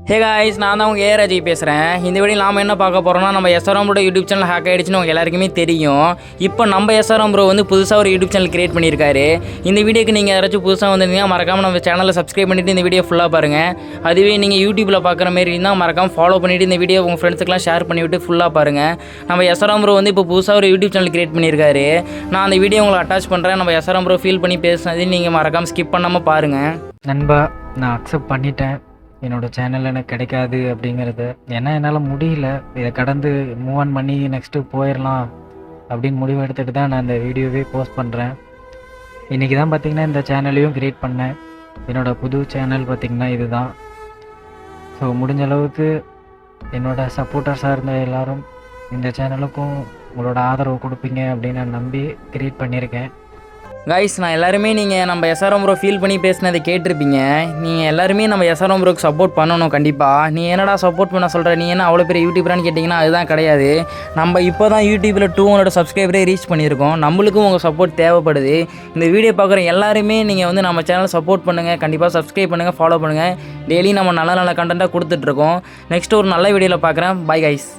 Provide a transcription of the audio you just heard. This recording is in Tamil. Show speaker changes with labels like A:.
A: ஹே காய்ஸ், நான் தான் உங்கள் ஏராஜி பேசுகிறேன். இந்த வீடியோ நாம் என்ன பார்க்க போகிறோம்னா, நம்ம எஸ்ஆர்எம்மோட யூடியூப் சேனல் ஹேக் ஆகிடுச்சுன்னு உங்கள் எல்லாருக்குமே தெரியும். இப்போ நம்ம எஸ்ஆர்எம் ப்ரோ வந்து புதுசாக ஒரு யூடியூப் சேனல் கிரியேட் பண்ணியிருக்காரு. இந்த வீடியோக்கு நீங்கள் யாராச்சும் புதுசாக வந்திருந்தீங்கன்னா மறக்காமல் நம்ம சேனலை சப்ஸ்கிரைப் பண்ணிவிட்டு இந்த வீடியோ ஃபுல்லாக பாருங்கள். அதுவே நீங்கள் யூடியூப்பில் பார்க்குற மாரி இருந்தால் மறக்காமல் ஃபாலோ பண்ணிவிட்டு இந்த வீடியோ உங்கள் ஃப்ரெண்ட்ஸுக்கெலாம் ஷேர் பண்ணிவிட்டு ஃபுல்லாக பாருங்கள். நம்ம எஸ்ஆர்எம் ப்ரோ வந்து இப்போ புதுசாக ஒரு யூடியூப் சேனல் கிரியேட் பண்ணியிருக்காரு. நான் அந்த வீடியோ உங்களை அட்டாச் பண்ணுறேன். நம்ம எஸ்ஆர்எம் ப்ரோ ஃபீல் பண்ணி பேசுனது நீங்கள் மறக்காமல் ஸ்கிப் பண்ணாமல் பாருங்கள்.
B: நண்பா, நான் அக்செப்ட் பண்ணிட்டேன். என்னோடய சேனல் எனக்கு கிடைக்காது அப்படிங்கிறது. ஏன்னா என்னால் முடியல. இதை கடந்து மூவ் ஆன் பண்ணி நெக்ஸ்ட்டு போயிடலாம் அப்படின்னு முடிவு எடுத்துகிட்டு தான் நான் இந்த வீடியோவே போஸ்ட் பண்ணுறேன். இன்றைக்கி தான் பார்த்திங்கன்னா இந்த சேனலையும் க்ரியேட் பண்ணேன். என்னோடய புது சேனல் பார்த்திங்கன்னா இது தான். ஸோ முடிஞ்ச அளவுக்கு என்னோடய சப்போர்ட்டர்ஸாக இருந்த எல்லோரும் இந்த சேனலுக்கும் உங்களோட ஆதரவு கொடுப்பீங்க அப்படின்னு நான் நம்பி க்ரியேட் பண்ணியிருக்கேன்.
A: கைஸ், நான் எல்லாருமே நீங்கள் நம்ம எஸ்ஆர்எம் ப்ரோ ஃபீல் பண்ணி பேசினதை கேட்டிருப்பீங்க. நீங்கள் எல்லாருமே நம்ம எஸ்ஆர்எம் ப்ரோக்கு சப்போர்ட் பண்ணணும் கண்டிப்பாக. நீ என்னடா சப்போர்ட் பண்ண சொல்கிற, நீ என்ன அவ்வளோ பெரிய யூடியூபரான்னு கேட்டிங்கன்னா அதுதான் கிடையாது. நம்ம இப்போ தான் யூடியூப்பில் 200 சப்ஸ்கிரைபரே ரீச் பண்ணியிருக்கோம். நம்மளுக்கும் உங்கள் சப்போர்ட் தேவைப்படுது. இந்த வீடியோ பார்க்குற எல்லாருமே நீங்கள் வந்து நம்ம சேனலை சப்போர்ட் பண்ணுங்கள். கண்டிப்பாக சப்ஸ்கிரைப் பண்ணுங்கள், ஃபாலோ பண்ணுங்கள். டெய்லி நம்ம நல்ல நல்ல கண்டென்ட்டாக கொடுத்துட்ருக்கோம். நெக்ஸ்ட் ஒரு நல்ல வீடியோவில் பார்க்குறேன். Bye guys.